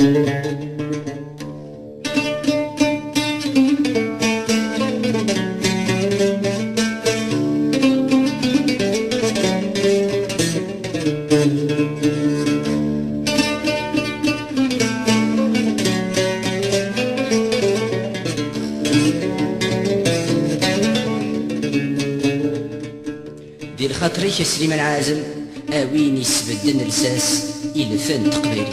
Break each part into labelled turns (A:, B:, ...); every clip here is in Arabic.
A: دير خاطريك يا سليمان عازم اوين يسبدن رساس الفن تقبيري.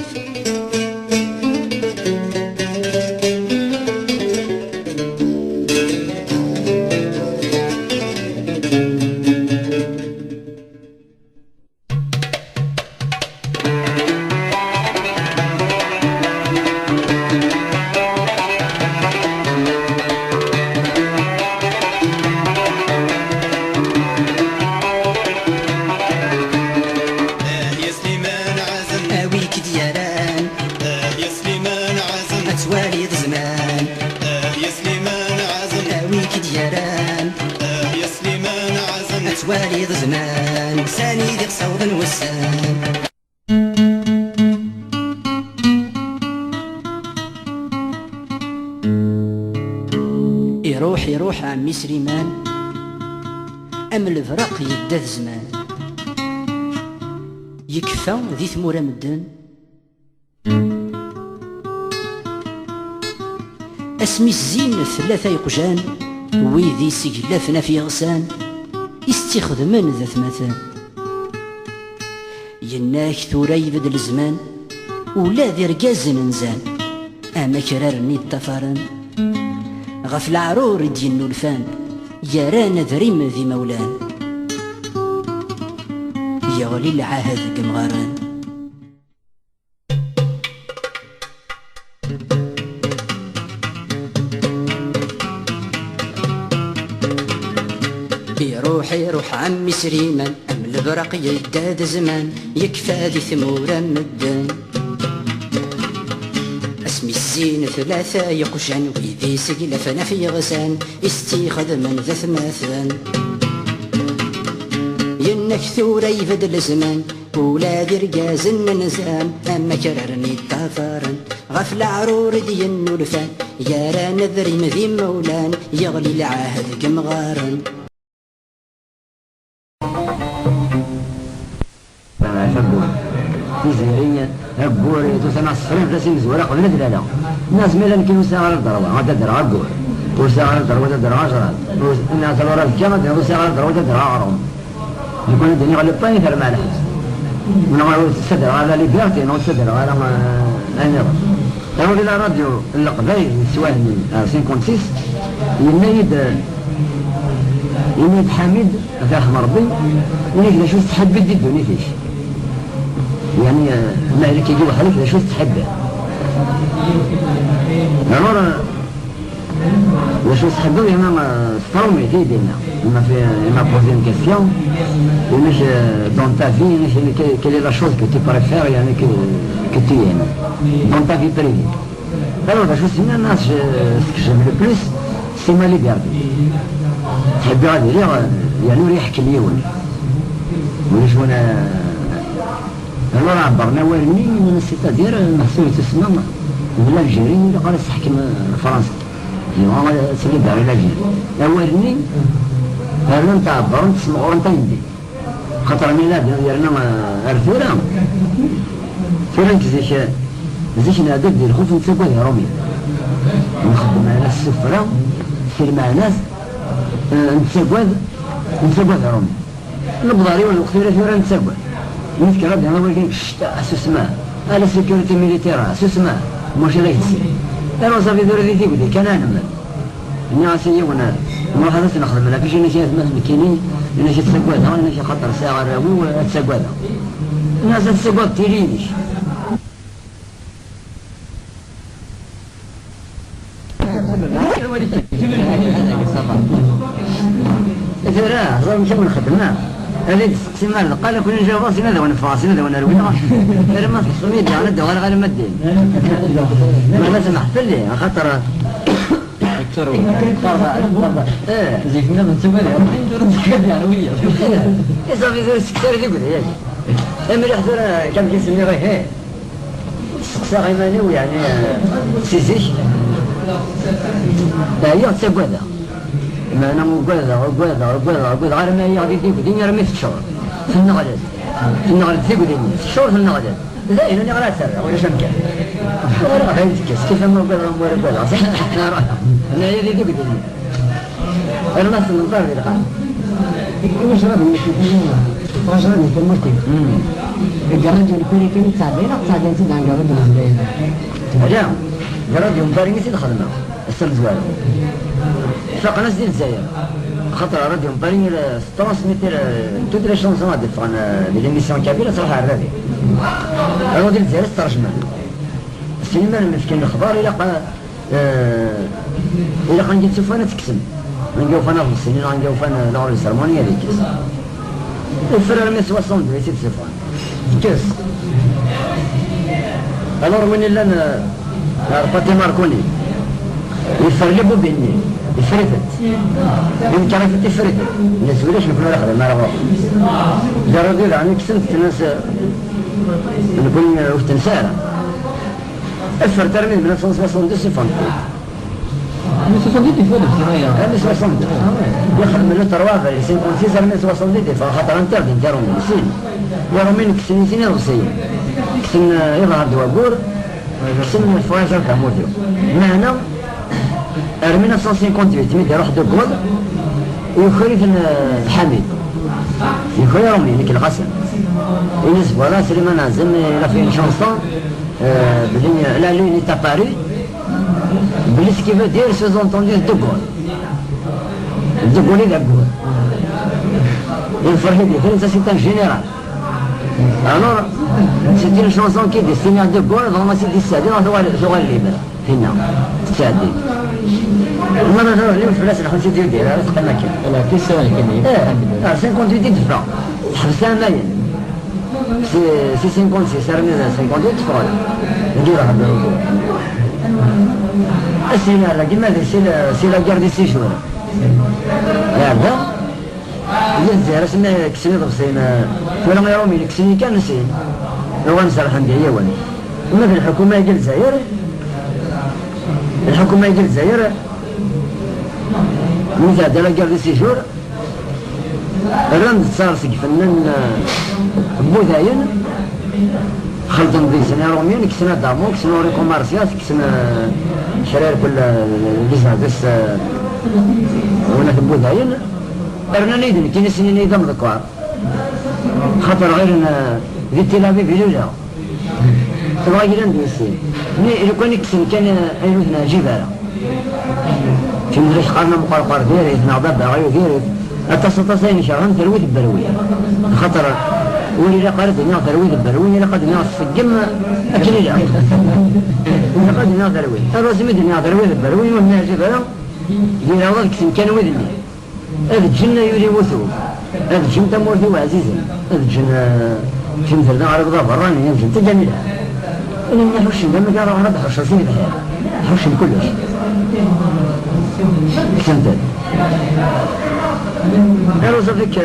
B: تواليد زمان يا سليمان عزم
A: اويك دياران
B: يا سليمان عزم
A: تواليد زمان ساني ديك صوض وسان. يروح يروح عمي سليمان ام الفرق يداذ زمان يكفى ذي ثمورة مدن اسمي الزين ثلاثة يقجان ويذي سجلافنا في غسان يستخدمن ذات مثان يناك ثورا يبدل الزمان ولا ذي رقاز ننزان اما كرارني الطفران غف العرور دينو الفان يرانا ذريم ذي مولان يغلي العهد قمغاران. يروح عمي سليمان ام البرق يداد زمان يكفى ذي ثمورة مدان اسمي الزين ثلاثة يقشان ويذي سقلفنا في غسان استيخذ من ذا ثماثان ينك ثورة يبدل زمان ولادي رقاز ننزان اما كررني الطفران غف العرور دينو الفان يا نذري مذي مولان يغلي العهد قمغارن.
C: تيزيرية هبوري توسنا الصريف لسين زورا قبل لا الناس ميلا كيلو ساعة على الضربة ما تدرى هبور وساعة على الضربة تدرى 10 الناس الورا الجامعة تدرى ساعة على الضربة تدرى 10 يكون الدنيا على الطين ثلاث مع الحس من غير الصدر هذا اللي بيعطي نو الصدر هذا ما نرى لو إلى راديو القبائل سواء من 56 ينيد حميد فاهم ربي ينيد شو تحب بدي الدنيا فيش يعني ما عليك يجي واحد شو تحبه alors la chose très bien même storm et dina il m'a posé une question il m'a dit dans ta vie quelle est la chose que tu préfères yani que tu aimes dans ta vie privée alors la chose ce que j'aime le plus c'est ma liberté تحب غادي لي يعني يحكي لي ولا شو انا alors عبرنا والني من السيتادير محسوب تسمى ولا الجيري اللي قال تحكم فرنسا والله سيدي دار الجيري اولني هذا انت عبر تسمع انت يدي خاطر ميلاد ديالنا الفيرا فيرا زيش نادر ديال الخوف نتسابق يا رومي نخدم مع ناس السفره سير مع ناس نتسابق يا رومي البضاري والوقتيره فيرا نتسابق نذكر ربي أنا ولكن الشتاء اسمه على سيكوريتي ميليتير اسمه مش لا يصير انا صافي دور ذي تيقول كان انا الناس يونا ما هذا نخدم لا فيش نشي اسمه مكيني نشي تسقوا هذا نشي خطر ساعه راهو تسقوا هذا الناس تسقوا تيرينيش ترى راه مش من خدمنا هذه سيمان قال كل نجا راسنا هذا وانا فاصل هذا وانا روينا غير ما تصميد على الدوار غير ما الدين ما سمحت لي خاطر اكثر زيك من نسوي لها نديروا نتكلم يعني ويا صافي دير السكتار يقول يا امي يحضر كم كيسمي غير سقسا غيمانيو يعني سيزيك هي تسقوذا ما انا قوذا غير ما هي غادي تيك ديني رمي في الشهر في النغلد تيك ديني في الشهر في النغلد لا انا غير سرع ولا شمكان ولا غير تكس كيف ما قوذا احنا راه انا هي تيك ديني انا ناس النظار اللي قال
D: واش راه كلمتي الجرد يكون كان تصادين تدان جرد الزباين
C: لا جرد يوم بارين يصير خدمه السر زوال فقنا زين الجزائر خاطر راه يوم بارين ترانسميتير توت لي شونسون هاد لي ليميسيون كبيره صراحه عرابي راه ديال الجزائر ترجمه السينما المسكين الاخبار الى كان تشوف انا تكسب نلقاو فانا في السنين نلقاو فانا لوري سيرموني هذيك الفرار من 62 سيت سيفان كاس الور من اللي انا باتي ماركوني يفرلبوا بيني يفرفت يمكن عرفت يفرفت الناس ولاش نكونوا اخر ما راه جرى يعني كسنت الناس نكون وقت نسارة افر ترمي من 1962 سيفان
D: Mais 70 il faut de cinéma.
C: أنا 60 يخرج من التروافع اللي 56 من 60 فخاطر انت غادي نديرو من السين يرومين كسن سنين وصيين كسن يظهر دوابور كسن فواجر كاموديو معنا ارمي 1958 تمد يروح دوكول ويخرج الحميد يخرج رومي لك الغسل ينسب ولا سليمان عزم الى في شانسون بلي لا لوني تا باري بلي ce qui veut dire sous-entendu de Gaulle. De Gaulle et de Gaulle. Il faut dire ça c'est un général. Alors, c'est une chanson qui est destinée à De Gaulle, vraiment c'est décidé dans le libre. هنا تساعدي ما نهضروا اليوم في الناس الحوسي ديالها تقنا كي
D: لا كي سوالف كاين
C: 58 دفع حبسها ماين سي 56 سيرمي 58 فرانك نديرها بالرجوع السينما لا كيما سي لا كار دي سيجور لا هذا الجزائر سما كسني ضبسينا ولا ما يرومي كسني كان نسين هو نسال الحمد لله وين اما في الحكومه ديال الجزائر الحكومه ديال الجزائر ميزا ديال لا كار دي سيجور رند صار سي فنان بوذاين خلطن بين سنة روميين كسنا دامو كسنا اوري كومارسيات كسنا شرائر كل بيزنس وانا في بوذاين ارنا نيدن كاين سنين نيدن ذكوار خاطر غير ذي تيل افيف لولا تبغى يلان دوسي مي لو كان يكسن كان ايروثنا جبالة في مدرش قارنا مقرقر ديري اثنا ضبع غير ديري التصطاسين شرعن ترويد البروية خاطر ولي لا قرد ناخذ ترويد البروية لا قد ناخذ في الجم اكلي لا ولا قد ناخذ ترويد الرسمي ناخذ ترويد البروية ومن جبالة دير هذا كسن كان وذني هذا الجنة يولي وثوب هذا الجن تمورثي وعزيزة هذا الجن في مثل ده عرب ضافر راني يمشي انت جميلة انا من حوش لما قالوا انا بحوش راسيني بحير حوش كلش كسنت قالوا صافيك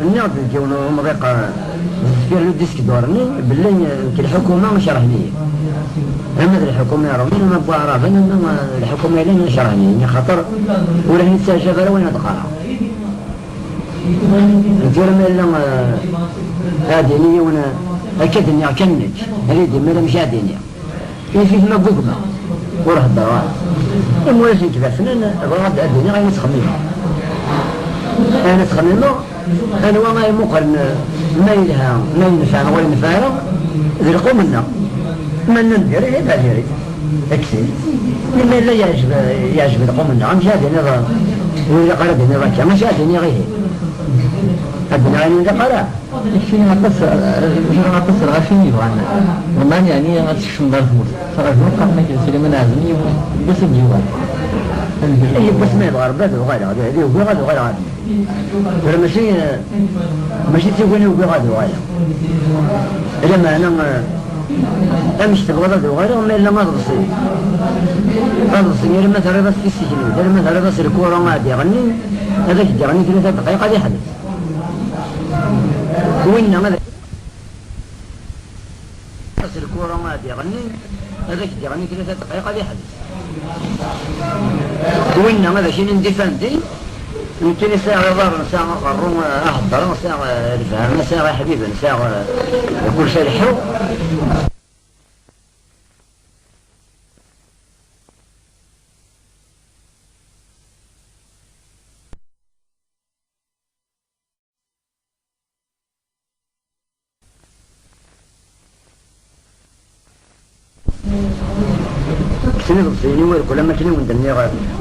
C: الناس كيونو مضيقة فير لو ديسك دورني باللي الحكومة مش راهنية أما الحكومة راهنية ما بوا عرفنا أنما الحكومة لين مش راهنية خاطر ولا نتساجل ولا نتقارع نتورا مالا هاديني وانا أكد اني كنج هريدي مالا مش هاديني فيه ما قوقما وراه الدوار الموالفين كذا فنان غاد هاديني غير نتخميمه أنا تخميمه أنا وما مقرن ما يلها ما ينفع ولا ينفعها ذلقوا منا ما ندير هي بعديري اكسي مما لا يعجب القوم منا مش هاديني ولا قردني راكي مش هاديني غير أبنى عيني دقرا
D: يكفيني هتصل غاشيني وعنا ومان يعني غاتشم دار فوز فرجل قرنا كي سليمان عزمي بس الجوال
C: اي بس ما يبغى ربات وغير هذا هذه وغير وغير هذا ترى ماشي تقولي وغير وغير لما انا امشي تبغى وغير ولا الا ما تصير لما ترى بس في السجن لما ترى بس الكوره ما يغني هذاك يغني 3 دقائق هذا يحدث وين هذا الكورة ما يغني هذاك يغني 3 دقائق هذا يحدث وإن هذا شيء نديفاندي يمكن ساعة ضرب ساعة قرون أحضر ساعة الفهم ساعة حبيبا ساعة كل شيء حلو سنة بصيني ويركو لما كني وندني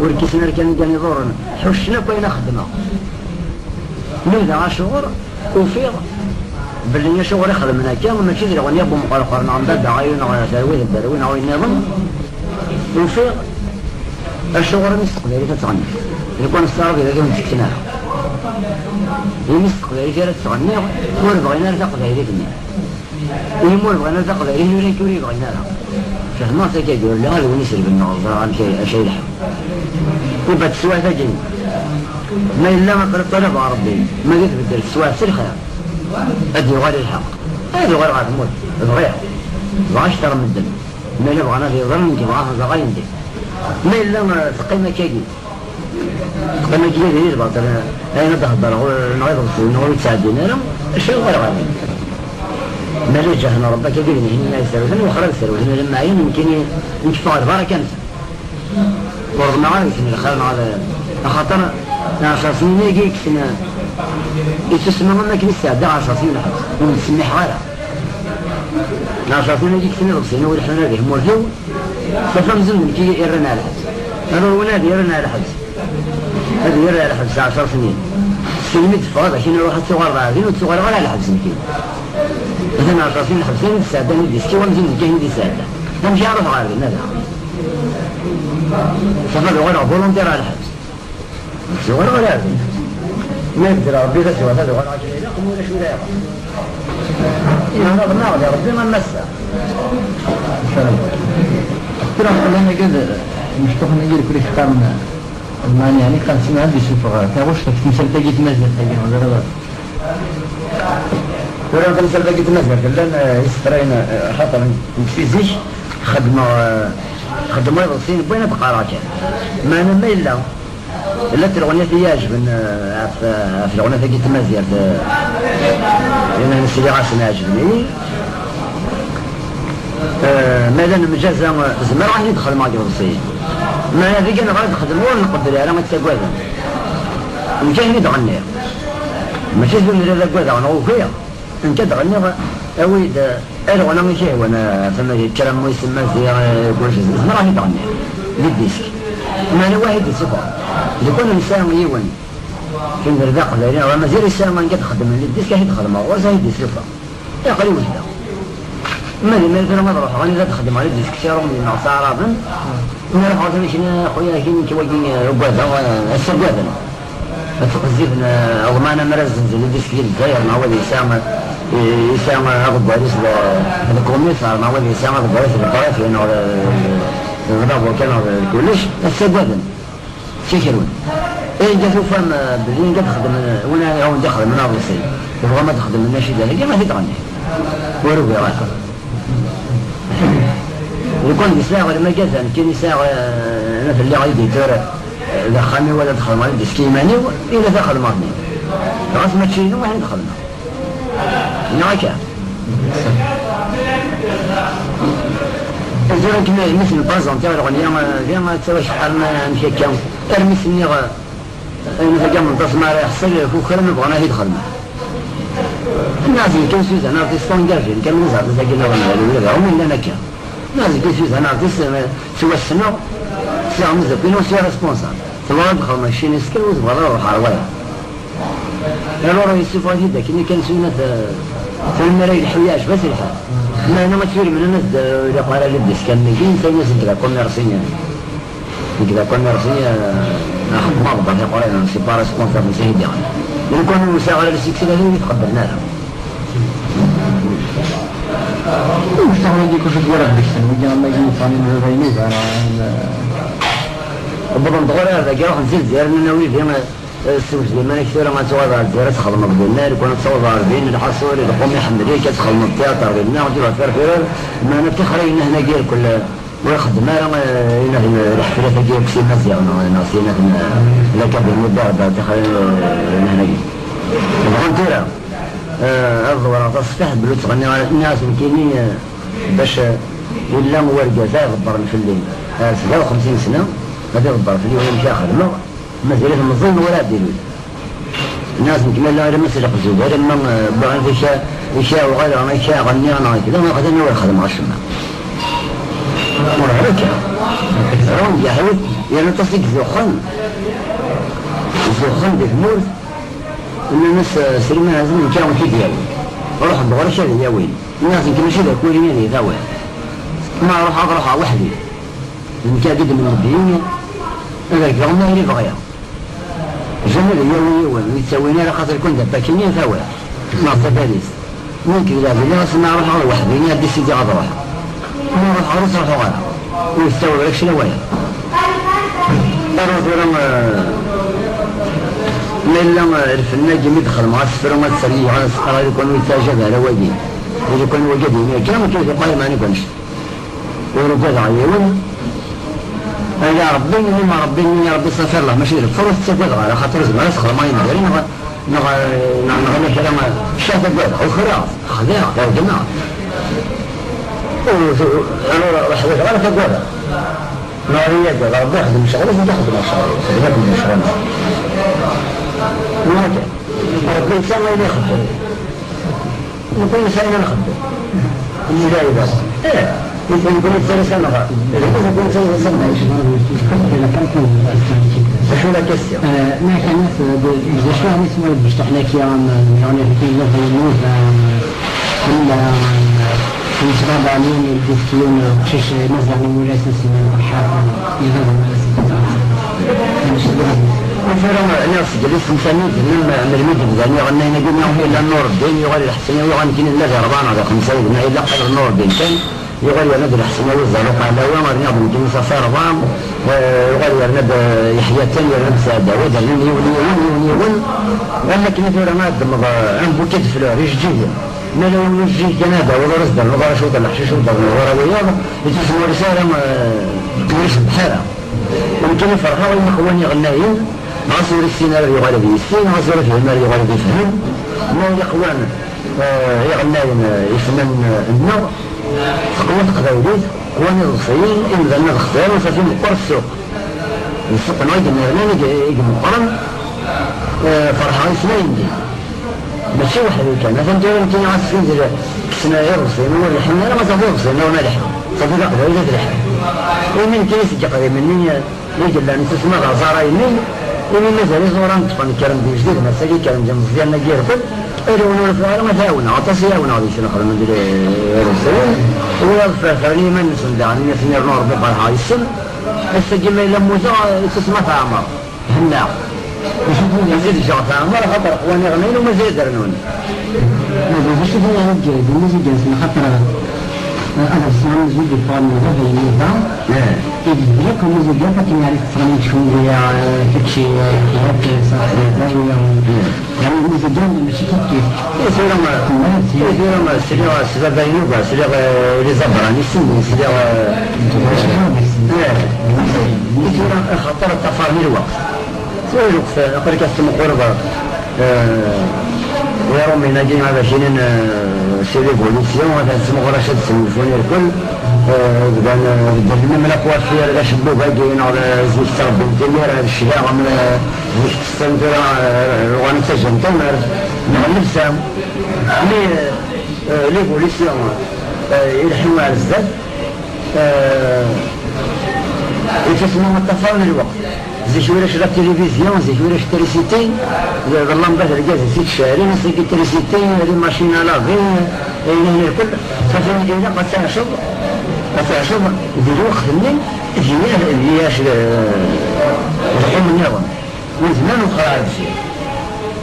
C: وركي سنة كان جاني ضورنا حوشنا بين خدمة نبدا شغل وفيض باللي شغل يخدمنا كامل ما كيدير غني ابو مقرقر نعم بدا عيون على ساويه الدروين او النظام وفيض الشغل مستقبلي تتغني يكون الصعب اذا كنت تكتنا المستقبلي فيها تتغني وربغينا نرتقي هذيك يمور بغينا نرتقي هذيك يوريك يوريك بغينا فهما سكيدور لا غير ونسر بالنظر عن شيء لحم وبات سواء تجي ما إلا ما قلت طلب ربي ما قلت بدل سواء سرخة أدي غير الحق هذا غير غير موت بغير بغاش ترى من الدم ما إلا بغانا في ظلم كبغاها بغاين دي ما إلا ما تقيمة كيدي تقيمة كيدي يجبط أنا نتهضر نغير الصول نغير تساعدين أنا الشيء غير غير ما رجعنا ربك يقولني هنا يسروسن وخرج يسروسن لما عين يمكن ينكفوا البركة برضو ما عارف إن الخير هذا خاطر 10 سنين يجيك سنة يتسمى منك لسه ده 10 سنين حبس ونسمي حوالها 10 سنين يجيك سنة بسنة ونحن نادي مرجو ففرمزن من كي يرنا على الحبس أنا ونادي يرنا على الحبس هذا يرنا على الحبس 10 سنين سنين تفاض عشان يروح الصغار بعدين والصغار ولا على الحبس يمكن مثلا 10 سنين حبسين السادة ندي سكي ونزين الجهن دي سادة هم جعرف غاربي نادي فهذا غير فولونتير على الحبس صغار ولا عارف ما يقدر ربي ذا سوى هذا غير عشان يلاقم ولا شو لا يقم إنه نغنى يا ربي ما نمسه
D: ترى خلينا كده مش تخلينا نجي كل اختار من المانيا يعني كان سمع عندي سفر كابوش تمثل تجي تمزل تجي هذا غلط
C: ترى تمثل تجي تمزل كلنا يسترينا حتى من فيزيش خدموا الصين بين بقارات ما أنا ما إلا الأغنية يعجب في الأغنية تجي تمزل لأن السيدي غاسم يعجبني ماذا مجازا زمر راح يدخل مع الصين ما هذيك أنا غادي نخدم ولا نقبل أنا ما تساقوها مكان يدغني ماشي زين ندير لك كذا وانا وفيا انت تغني اويد انا وانا ماشي وانا ثم الكلام ما يسمى زي كل شيء ما راح يتغني بالديسك ما انا واحد يسكر يكون انسان يون في الرزاق لان وما زي الانسان ما نقدر نخدم الديسك يدخل ما هو زي الديسك يا قليل وحده ما مثلا ما نروح غني لا تخدم على الديسك شارو من النصارى بن نروح مثلا شنو خويا كي كيوجي غوازا السبوذا فتقزيبنا او ما انا مرزن زي الديسك الداير ما هو يسامى أخذ باريس الكوميسار ما هو يسامى أخذ باريس الطرف لأنه الغضب وكانوا كلش السبب شكرون إيه جاتوا فهم بدين جات خدم ولا يوم دخل من أول شيء يبغى ما تخدم من نشيد هذا ما تتغني وربي راسه يكون يساوي لما جزء كان يساوي مثل اللي غادي ترى دخلني ولا دخل ما يدسكي ماني إذا دخل ماني راس ما تشيلوا ما يدخلنا نعكا إذا كنا مثل بازون تاع الأغنية ما تسوي شحال ما مشي كام ارمي سنيغ مثل كام التصمير يحصل فوق كلام بغنا يدخلنا الناس اللي كان سويت أنا أرتيست انجاجي كان من زاد زاكي نغنى ولا هم اللي نكا الناس اللي كان سويت أنا أرتيست سوى السنة سوى مزبين وسوى ريسبونسال سوى دخل ماشين سكيل وزبرا وروح على وين أنا رأي السفر جدا كني كان سوينا في المراي الحوياج بس الحال ما أنا ما تشوري من الناس إذا قال لبس كان مجين سوي ناس كذا كوميرسية كذا كوميرسية ناخذ مرضى في قرينا سيبارة سبونسر من سيد يعني يكون المساعدة على السكسلة اللي يتقبلنا لها
D: مش تعمل دي كشف ورق بيشتغل ويجي الله يجي صاني من الرينوب أنا
C: وبضم تقول هذا جاء نزل زيار من نويل هنا السوج ديما كثيرة ما توضع الزيارة تخدم بدنا يكون تصوض عربين الحصوري القوم يحملي كتخدم التياتر ديالنا وتجيبها فرفير ما نفتخرين هنا ديال كل ويخدم هنا الحفلة ديال كسي مزيان ناصينا لا كابين مدار تخرين هنا ديال الغنتيرة الظهور تصفح بلو تغني على الناس مكينين باش ولا ورقة زي غبر في الليل 57 سنة هذا غبر في الليل ويمشي خدمة مازال المظلم ولا ديلو الناس مكمل لا ما سرق الزوج هذا ما بعد يشاء وغير ما يشاء غني انا كذا ما قدرنا ولا خدمة عشنا مرة هيك رون يا حبيبي يعني تصدق زخن ديك مور الناس سلمان لازم كانوا كي ديالو روح ندور شي يا وين الناس يمكن ماشي ذاك وين لي ذا وين ما اروح وحدي من كان قد من الدنيا هذاك غنى اللي بغيها جمال يا وين يتسوينا على خاطر كنت باكينين ذا وين ناصر باريس ممكن لا بالله ما اروح وحدي ندي سيدي غاد روح نروح عروس روح غادا ويستوي لك شنو وين لما الفنان جميل دخل مع السفر وما تسليه على السفر يكون يتاجد على وجهه يكون وجهه كلام كيف يقال ما نكونش ورجال عيون يا ربي ما ربي يا ربي صفر الله ماشي الفرص تسقط على خاطر زمان سخر ما يندري نغني كلام شاف البيض وخلاص خداع يا جماعه انا راح اقول لك اقول نارية جا ربي يخدم الشغل ويجي يخدم الشغل يخدم الشغل ما كان ربي إنسان ما يخدم يكون إنسان ما يخدم اللي لا يبغى يكون إنسان غير إذا يكون إنسان ما يشتغل شو لا كسر
A: ما كان بزشوا نسمع بيشتحنا كيان يعني في لفظ الموت كل شباب عاملين يدفكون وشيش نزع من مراسس الحافة يغضب مراسس
C: وفرما ناس جلس مساند من الميد الزاني غنينا قلنا إلا النور الدين يغالي الحسنية ويغالي كين الله ربعنا على 5 قلنا إلا قال النور الدين كان يغالي يرند الحسنية والزالوقة على وما رنيض ممكن يصفى ربعام ويغالي يرند يحيى الثاني يرند سعد داود يرند يون قال لك مثل ما دمغ عن بوكيت فلور يجيه ما لو يجي كندا ولا رصد ولا شو طلع شو طلع ولا رياضة يتسمى رسالة مش بحالة ممكن يفرحوا المخوان يغناين عصور السيناريو يغالي بيستين عصور في المال يغالي بيفهم ما يقوان يغناين يفنن النار قوة قضاوليت قوان الرصيين إذا الناس اختاروا ففي مقر السوق نايد النغنان يجي مقرن فرحان اسمين دي ماشي واحد كان مثلا انت عارفين زي السناير الرصين والرحمة انا ما صافي الرصين ولا لحم صافي قاعد ولا لحم ومن كيس قريب مني يجي لنا تسمع غزاره يمين ومن مازال زوران طبعا الكلام دي جديد مسالي كلام جنب ديالنا كير قد ايرون الفار ما ثاونا عطاسيا وناضي شنو خرج ندير الرصين وفرني من نسند عني سنير نور بقى هاي السن السجل الى موزع تسمع عمر هنا يزيد الشغف عمر خطر اخواني غنين وما زيد رنون
A: باش تفهم هاد بالنسبه لنا خاطر انا السلام زوج الفارم هذا في النظام يجي لكم زوجات كي يعرف فرنسي شويه كتشي هاك صافي يعني زوجات ماشي كيف
C: يصير ما سيروا سبب يوغا سيروا لي زبراني سيروا يصير خطر التفاهم الوقت سيروا قريت اسمه قربه ويرون من أجل هذا شيء سيري بوليسيون هذا اسمه رشد سمفوني الكل كان بدنا من الأقوى فيها لا شبوا باقيين على زوج صرب الدنيا هذا الشيء من زوج السنترا ونسجن تمر نعلم سام لي بوليسيون يلحموا على الزد يتسموا التفاهم الوقت زي شوية شرا تلفزيون زي شوية تريسيتي والله مباشر الجاز سيت شهرين سيت تريسيتي هذه ماشينة لافين هنا الكل ففين جينا قد تعشب ديرو خدمين جميع الياش الحكم النظام من زمان وخرا هذا الشيء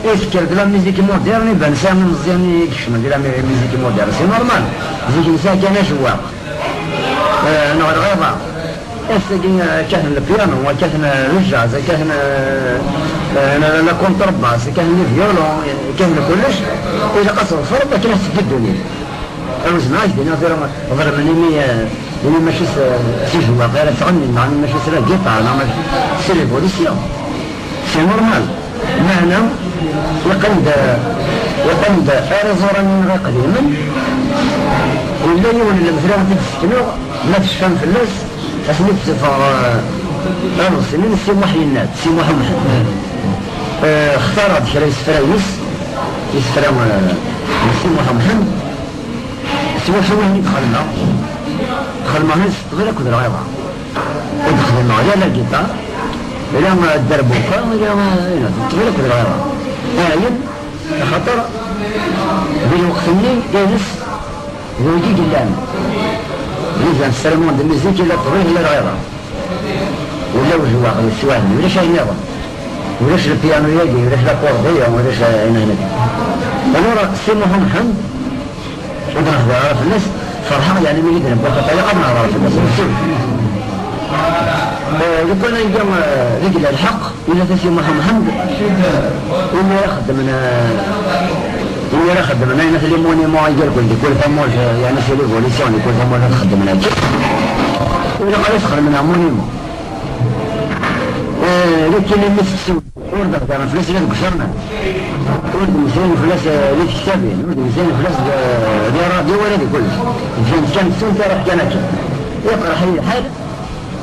C: يفكر بلا ميزيك مودرن يبان سامي مزيان يكشمل بلا ميزيك مودرن سي نورمال زيك مساكنة شواق نوع الغيظة كان البيانو وكان الجاز كان لا كونترباس كان الفيولون كان كلش إذا قصر الفرق كان في الدنيا الوزناج دينا في رغم أنني ماشي سيجوا غير تغني معني ماشي سير الجيتار أنا ماشي سير البوليسيون سي نورمال معنا يقند أرزورا من غير قديما ولا يولي المثلا تسكنو ما تشفن في الناس أسمي بصفة سنين سي محينات سي محمد اختار هاد الشيء يسفراويس يسفراو سي محمد سوا شو هني دخلنا هنس غير كل رغبة ودخلنا على لا جيتار إلى ما الدربوكا إلى ما غير كل رغبة عاين خاطر بالوقت اللي جالس ويجي قدام لازم السلمون ديال الميزيك إلا طويل إلا رغبة ولا وجواق السواهل ولا شيء نظام ولاش البيانو يجي ولاش لاكورديون ولاش هنا ألورا سي محمد ودنا في الناس فرحان يعني ما يقدر بطريقة ما عرف الناس لو كنا نجم رجل الحق إلى تسي محمد ولا يخدمنا الناس اللي موني ما يقول كل ثمول يعني في الريفوليسيون كل ثمول يخدمنا ولا قال يسخر منها موني لكن المسكسو ورد كان فلوس اللي كسرنا ورد مثلا فلوس اللي تكتبين ورد مثلا فلوس دي ولدي كله كان سنت راح كانت يقرا حي الحال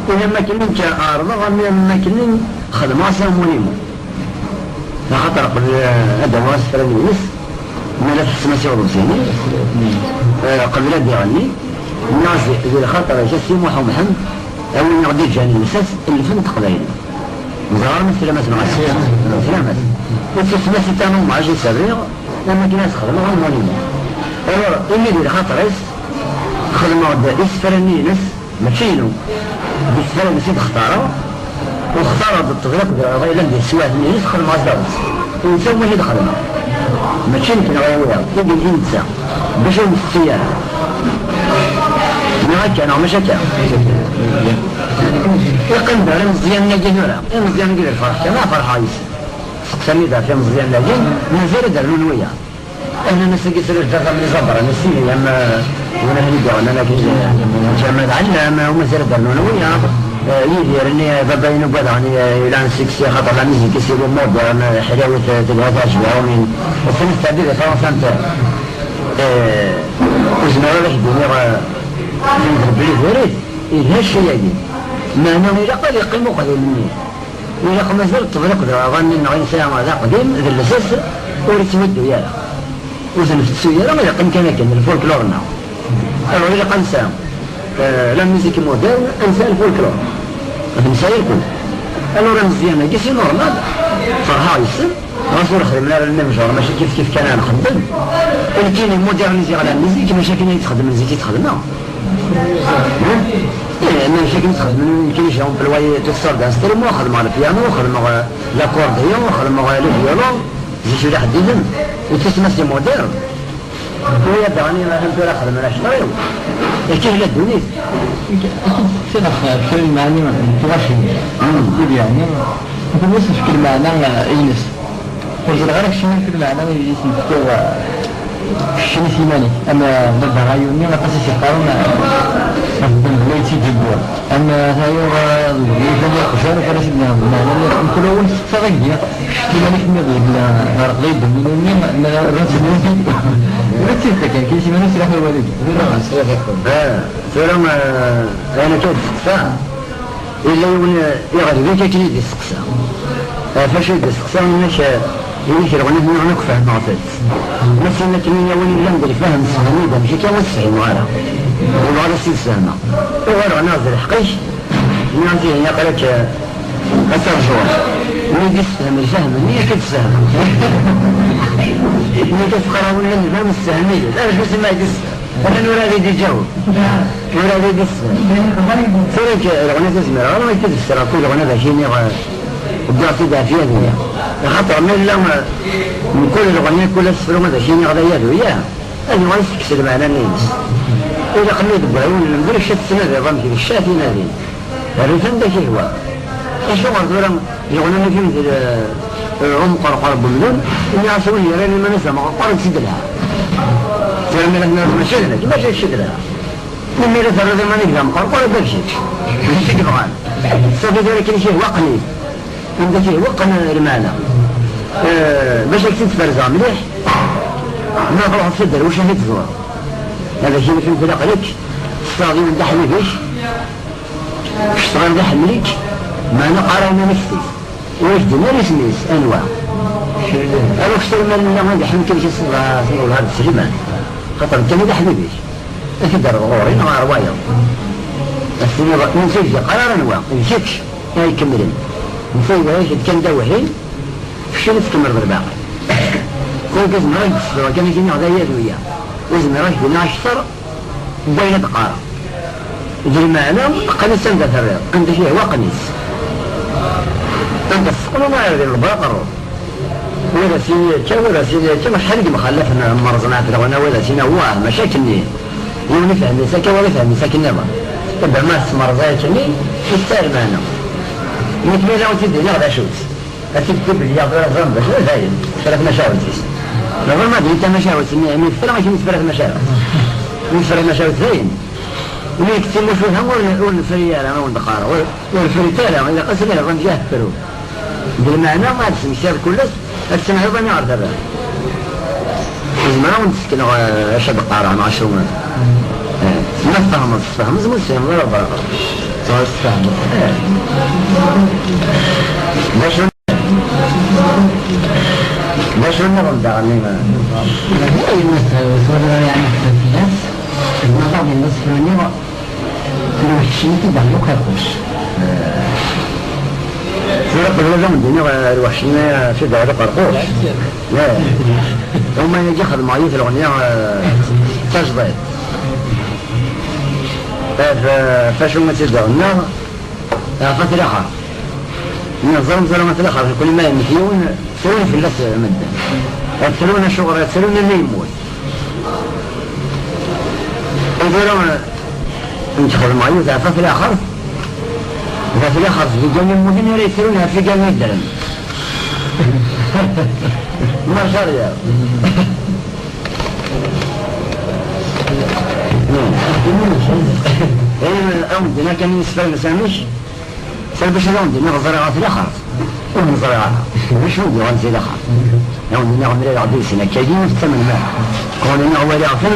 C: ولما كنين كأرض لما كنين خدمة سامونيمو لخاطر قبل أدوات فرنيس مالا تحسن سيور بسيني قبل أدي غني الناس إذا خاطر جسي محمد أو نغدي جاني المساس اللي فهمت قبيل مزار من سلامات معسير سلامات وتسمى ستانو مع جي سرير لما كنا خدمة غنمونيمو اللي يدير خاطر خدمة إسفرني نس ماشينو بالسفر نسيت اختاره واختار بالطريق غير لم يسواه اللي يدخل مع الدرس ونسوي اللي دخلنا ماشي يمكن غير يجي الانسان باش السيارة ما هكا انا مش هكا يقن دار مزيان نجي نورا مزيان نجي الفرح كما فرح عايز سمي دار في مزيان نجي نزل دار نويا انا نسقي سر الجزر من زبر نسيني اما وانا هنيجي انا لكن جمال علم ومازال دار نويا يدير اني بابين وبدعني الى سكسي خاطر لا ميزيك يسيروا مود حلاوه تلهاش بعومين وفي التعبير فرنسا نتاع وزنا ولا يدير بلي فريد إلها الشيء يدي ما أنا إلا قال يقيم قديم مني وإلا مازال الطفل يقدر أظن أنه إنسان هذا قديم ذا الأساس وريتمدو يالا وزن في السيارة ما يقيم كان الفولكلورنا أو إلا قال إنسان لا ميزيك مودرن إنسان الفولكلور هذا مسائل كل ألو راه مزيان كيسي نورمال فرحة يسر غنصور خدم لا المجر ماشي كيف كان نخدم ولكن المودرنيزي على الميزيك ماشي كاين يتخدم الميزيك يتخدمها ماشي كاين يتخدم كاين يجيهم في الواي تكسر دانستريم وخدم على البيانو وخدم على لاكورديون وخدم على الفيولون زي شي واحد يدن وتسمى سي مودرن ويا دعني ما فهمت ولا خدم على شطريو كيف لا الدنيا
D: سنة في المعنى ما تغشي يعني ما تبصش في المعنى إينس وغيرك شنو في المعنى يجي يسمى شنو سيماني أما ضد غايوني ما قصص يقارن لا يتجبوا أما هايو يفهم يخشون فلا سيدنا المعنى كل أول ستغير سيماني كمية ضد غير دمينوني ما رأس اليوم لا تسيطة كان كي سيماني سلاح الوالد
C: فلما أنا كنت سقسا إلا يغربين كي يدي سقسا فاش يدي سقسا مناش يمشي الغنية من عنق فهم عطيت مثلا كمية وين اللي فهم السهميدة مشي كان وسعين وعلا وبعض السيد سهمة وغير نازل حقيش نازل هنا قالك أثر جوار ويدي السهم الفهم هي كيف سهم هي كيف قراون لن فهم السهميدة لا مش بس ما يدي السهم أنا نورا دي جاوب نورا دي السهم فرق الغنية تسمر والله ما يكتب السرعة كل الغنية شيني وبدأ في دافية دنيا خاطر من كل الغنية كل السفر وماذا شيني غدا يدو إياه أنا ما يستكسر معنا الناس إذا قلت بعيون المدير الشات سنة ضمك الشات نادين الريتم ده شيء هو الشغل دورا يقولون في مثل قرقر بمدن إن يعصون يرين ما نسمع قرن سدلها فلما لنا مشينا ما شيء شدلها من ميرة الرجل ما نقدر قرقر بمشي مش كده سوف ذلك شيء وقني من شيء وقنا رمانا باش يكتب فرزا مليح ما طلع تصدر وش هيك زور هذا شيء في الفلاق لك استاذي من دحمي فيش اشتغل دحمي لك ما نقرأ ما نكتب ويش دمار يسميس أنواع أنا أشتغل من لما دحمي كل شيء صغير هذا السلمان خطر كم دحمي فيش أكدر غوري نغار وايض السنة نسيج قرار أنواع نسيتش هاي كملين نسيج هاي كان دوهين شنو تكمل بالباقي كل قسم راجل كان يجيني هذا يدويا وزن راجل ناشطر بين دقارة يجري معنا قنيس عند الرياض عند شيء وقنيس عند السقل ما يريد الباقر ولا سيني مش حرق مخلفنا مرزنا في الغنى ولا سينا واه مشاكلني يوم نفهم ساكن ولا فهم ساكن نبا تبع ما مرزايتني يستاهل معنا مثل لو تدي نغدا شوت أتكتب لي أفضل الظن بس لا زايد ثلاث مشاوت نظر ما أدري أنت مشاوت من فرق ماشي من ثلاث مشاوت من ثلاث مشاوت زين ويكتب له شوفها والفريالة ما والبقارة والفريتالة إذا قسم له رمجاه فرو بالمعنى ما تسمى الشاب كله السنة أيضا يعرف هذا ما ونسكن أشد بقارة مع عشرون ما فهم زمن ولا برا صار فهم ليش النظام ده غنيمة؟
A: أي مثلا يعني في الناس النظام النصف النظام لو الشيء كده لو كيفوش
C: في النظام الدنيا الوحشين في دائرة قرقوش لا هم يجي خدم معي في الأغنية تجديد فشو ما تدعونا فترة آخر من الظلم ظلمة الآخر كل ما يمثلون يسرون في اللس مدة يسرون الشغل يسرون اللي يموت يقولون انتخذ معيوز فترة آخر فترة آخر في جانب يموتين ولا يسرونها في جانب الدلم ما شاء الله عندنا كان يسفر مسامش سلبش عندنا الزراعات الأخرى ومن زراعتها مش هو يغني زي الأخر عندنا عمري العبيد سنة كاجين في الثمن ماء كوننا أولي عفن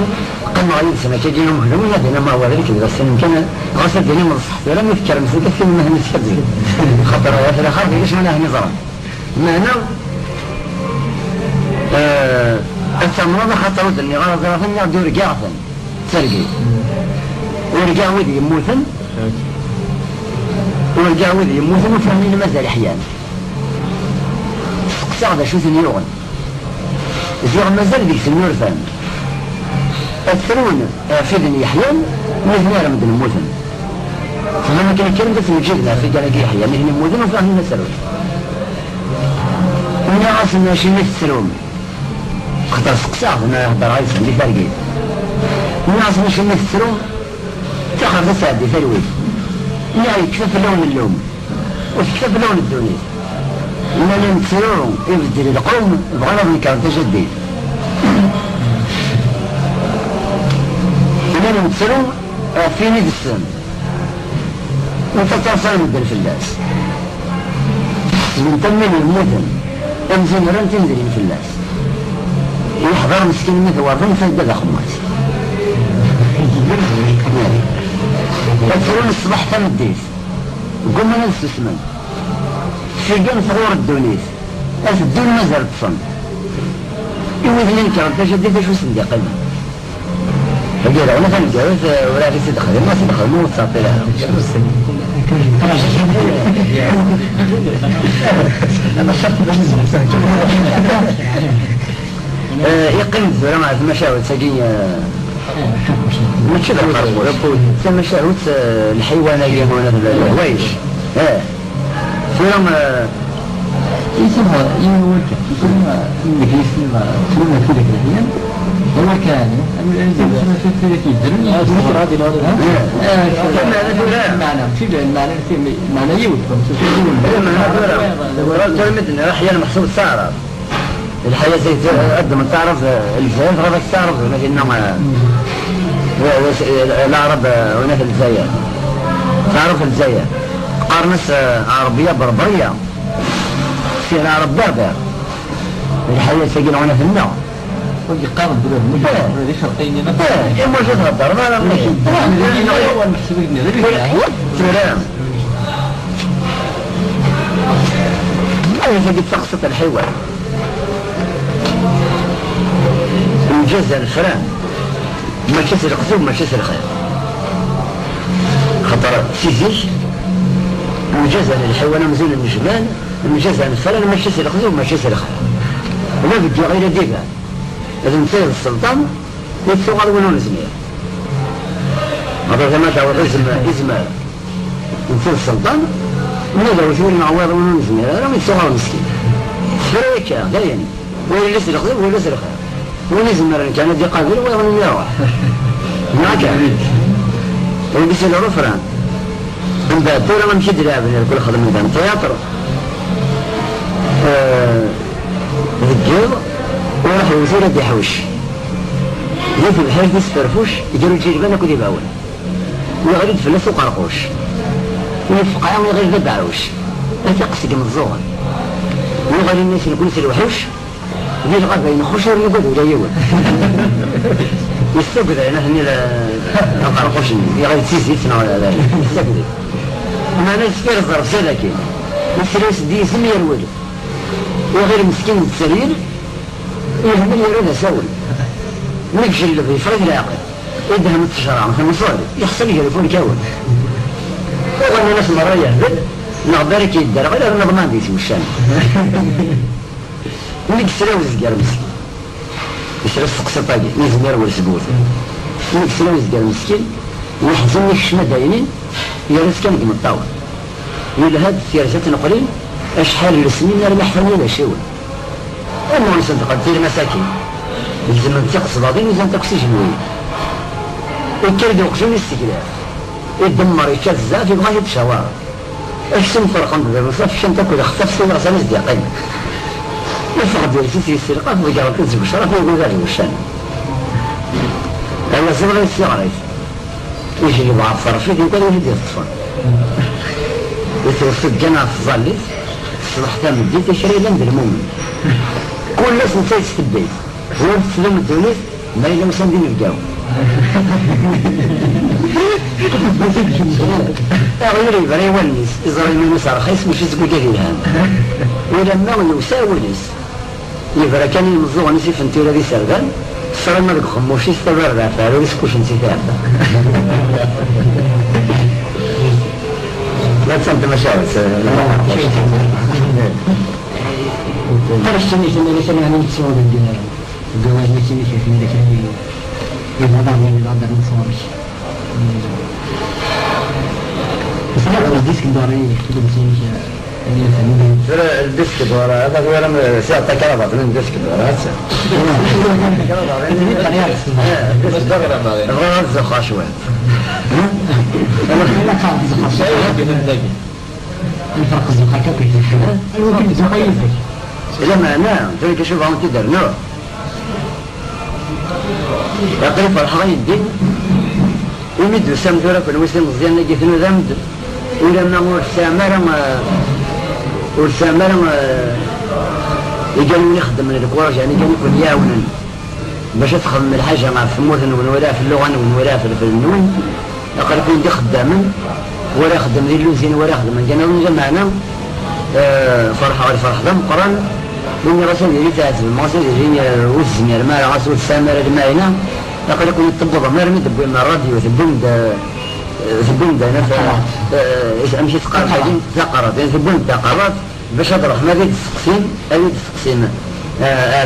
C: قلنا عيد سنة كاجين ومهلمين هذينا ما هو ذلك بس كان غسل ديني من الصحة ولم يفكر مثل كثير من مهن السبزي خطر يا الأخر ليش من أهل نظرا معنى الثمرة خطروا دني غير زرافن يعدوا رجاعة سرقي ورجع وذي يموتن ورجع وذي يموتن وفهمين مازال أحيانا سعد شو ثنيون زيغ مازال ذيك سنور فهم الثرون فيدني أحيانا مازال مدن يموتن فلما كان الكلام بس وجدنا في جانب أحيانا نحن يموتن وفهمين الثرون ونعرف أن شيء الثرون خطر سقساق ما يهدر عيسى اللي فرقين ونعرف أن شيء الثرون تأخذ فساد ثروي لا يكفف لون اللوم ويكفف لون الدنيا إننا نتسرون يبدل القوم بغرض كان تجديد إننا نتسرون في نيد السن وفتتصل من الفلاس من تمين المدن أمزين رن تنزل الفلاس يحضر مسكين مثل وظن فلدد أخمات يدخلون الصباح تم الديس وقمنا نستثمن في جن ثغور الدونيس أس الدون ما زالت تصن يوذ ننكر تجديد شو سندي قلنا فقيل أنا كان الجواز ولا في سيدخل ما سيدخل مو تصابي لها يقيم الزرماء المشاوي ساقية مش كذا يقول ثم شهوت الحيوانية هنا الهوايش ثم
D: يسمى يموت ثم يجلس ثم كذا كذا هو كان في الدرن هذه معنى في معنى يوتكم
C: المدن أحيانا محسوب تعرف الحياة زي قد ما تعرف الجزائر غير تعرف لكنما العرب هنا في الجزائر تعرف الجزائر قارنس عربية بربرية في العرب بربر الحياة سجل هنا في النوع
D: قارن دولة مجرد شرقيني
C: إيه موجود هالدار ما رمي
D: هو المحسوبين
C: سلام هذا قد تقصد الحوار الجزء الفران ما كسر القصوب ما كسر الخير خطر سيزيش الجزء الحيوان مزول الجبال الجزء الفران ما كسر القصوب ما كسر الخير وما بدي غير ديبا إذا نصير السلطان يتسوغر ونون زمير هذا كما تعود اسم نصير السلطان ونبدأ وشور معوض ونون زمير هذا يتسوغر مسكين فريكا لا يعني وين يسر القصوب وين يسر الخير ونزمر كان دي قابل ويغني يروح ما كان ويبس العرفران عند الدولة ما مشي درابن كل خدم ميدان تياتر الجيض وراح يوزير دي حوش يجي الحاج دي سفرفوش يجروا الجيربان كودي باول ويغرد فلس وقرقوش ويفقع ويغرد دبعوش لا تقصي من الزوغن ويغرد الناس يكون سلوحوش دي الغابة ينخش ورنقود ولا يول يستقد أنا هني لا نقرقوش يغير تيزيتنا ولا ذلك يستقد أما أنا سفير الظرف سلكي السلاس دي سمي الولد وغير مسكين السرير يهمل يريد سول نقشل اللي في فرق العقل يدها متشرع مثل مصاري يحصل يجرفون كون وانا ناس مرة يهبل نغبرك يدر غير النظمان ديسي والشان وليك سلاوز قال مسكين يسرى السقسة طاقي يزمير والسبوث وليك سلاوز قال مسكين ويحزن الشمة داينين يرس كان كم الطاول يقول هاد سيارسات نقرين اشحال السنين انا محفظين الشاول اما نسان تقدر مساكين الزمن تقص بعضين وزن تقصيش الوين الكرد وقشون الاستقلال يدمر يكذا في بغاية شوارع ايش سنفرق عند الرصاف شن تاكل اختف سنة سنة ازدقين يفقد يسيسي السرقات ويجعل كنز بشرف ويقول ذلك والشان أنا صغر السيارة يجي اللي بعض صرفيت يقول يهدي الصفان يتوسط جناح ظلت صلحتها من الدين تشري لند المؤمن كل ناس نسيت البيت هو تسلم الدوليس ما يلو سندين الجو غير يبري ونس إزرائيل من مسار خيس مش يسقو جدي الهام ولما يساوي نس يبرا كان يمزوغ نسي فانتيرا دي سردان صار ما لك خموش يستبر رافع لو يسكوش نسي ثابتا لا تسمت مشاعر
A: خرجت من مثلا عن التصور الدينار الجواز مثل في ذاك الوضع من الأرض المصورش بصراحة الديسك الداري كده مثل
C: الديسك دورة هذا هو لما سيعطى كرابط من الديسك دورة هاتسا الغرض زخا شوية
A: الفرق الزخا كيف يمكن الزخا يفك
C: لما نعم تريك شوف عم تقدر نوع يقرف الحغي الدين يمد وسام دورة كل مسلم مزيان نجي في نذمد ولما نقول والسامر يجاني يخدم من الكوارج يعني يجاني يكون ياونا باش تخدم الحاجة مع الثموث ونوراه في اللغة ونوراه في النون يقول يكون دي خداما ولا يخدم ذي اللوزين ولا يخدم من جانا ونجمعنا فرحة ولا فرحة دم قران من رسول يريد تعزم المعصر يجيني وزمير ما رسول السامر المائنا يقول يكون يطبق مرمي تبقى من الراديو في البلدة أمشي تقرأ حاجين تقرأ في البلدة قرأت باش أضرح ما ذي تسقسيم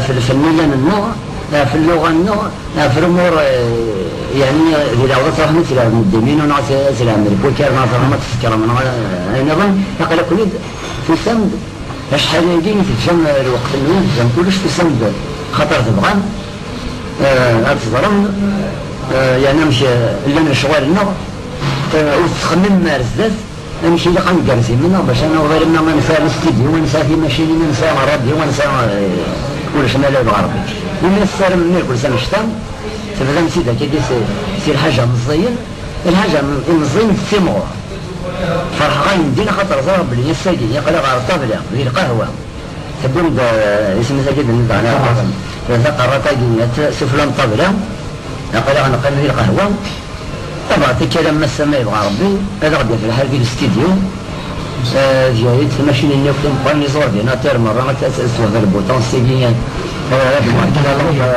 C: في الفنية النوع في اللغة النوع في الأمور يعني إذا وضعت رحمة إلى المدمين ونعس إلى أمريكا وكير ناصر ما تذكر من نظام يقول كل في سند أشحال يجيني في الجمع الوقت النوم كلش في سند خطر تبغان تظرم يعني نمشي لنا شغالنا وتخمم مارزات نمشي لقى نقرزي منه باش انا وغير ما نسى الاستديو ونسى في ماشيني ونسى مرضي ونسى كل شمال الغربي لما السار من كل سنه شتام تبدا نسيتها كي سي الحاجه مزيان الحاجه مزيان الثمور فرح غايندينا خاطر زرب بلي الساقي يقلق على الطابله في القهوه تبدا اسم ساقي نضع على إذا قررت أن سفلان طابلة يقلق نقل في القهوة طبعا تكلم ما السماء يبغى ربي هذا غادي في الحال في الاستديو جايت ماشين اللي كنت مقارن يصور فينا تير مرة ما تأسس وهذا البوطون سيجيان هذا الماركة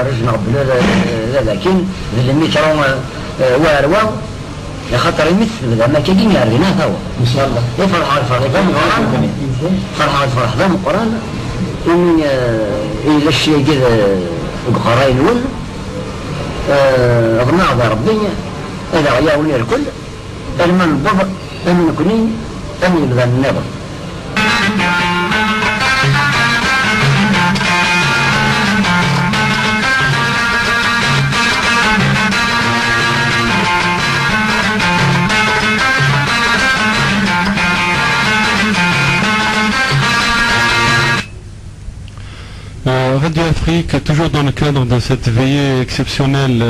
C: رجنا قبل لكن الميكرو واروا خاطر يمثل بدا ما كاين يعرفنا هو ان شاء الله يفرح الفرح فرح ذا القران إن إذا الشيء كذا القراين ول أغنى ذا ربي إذا غياوني الكل المن بضع أمن كنين أمن ذا النظر
E: Radio Afrique, toujours dans le cadre de cette veillée exceptionnelle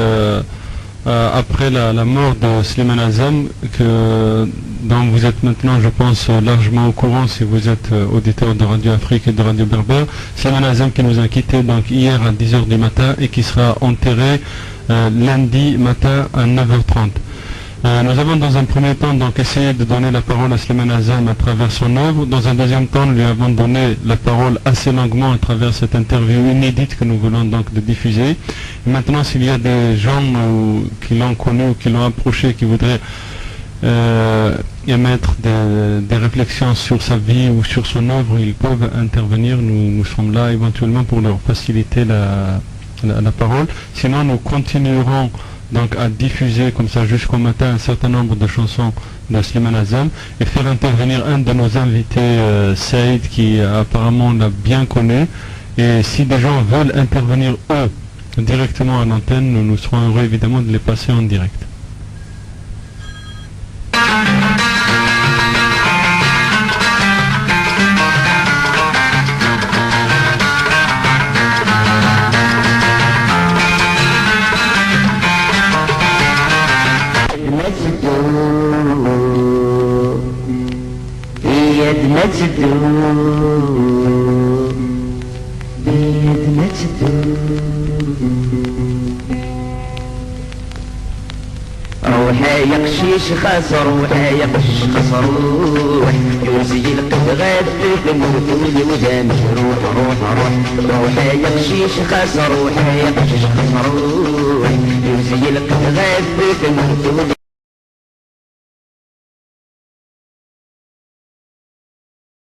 E: après la mort de Slimane Azam, dont vous êtes maintenant, je pense, largement au courant si vous êtes auditeur de Radio Afrique et de Radio Berbère. Slimane Azam qui nous a quittés donc hier à 10h du matin et qui sera enterré lundi matin à 9h30. Nous avons dans un premier temps donc essayé de donner la parole à Slimane Azam à travers son œuvre. Dans un deuxième temps, nous lui avons donné la parole assez longuement à travers cette interview inédite que nous voulons donc de diffuser. Et maintenant, s'il y a des gens qui l'ont connu ou qui l'ont approché, qui voudraient émettre des réflexions sur sa vie ou sur son œuvre, ils peuvent intervenir. Nous sommes là éventuellement pour leur faciliter la parole. Sinon, nous continuerons donc à diffuser comme ça jusqu'au matin un certain nombre de chansons de Slimane Azam et faire intervenir un de nos invités, Saïd, qui apparemment l'a bien connu. Et si des gens veulent intervenir eux directement à l'antenne, nous serons heureux évidemment de les passer en direct.
F: روحي يقشيش خسر روحي يقشيش خسر روح يوزي القدغات في الموت وذا مجروح روحي يقشيش خسر روحي يقشيش خسر روح يوزي القدغات في الموت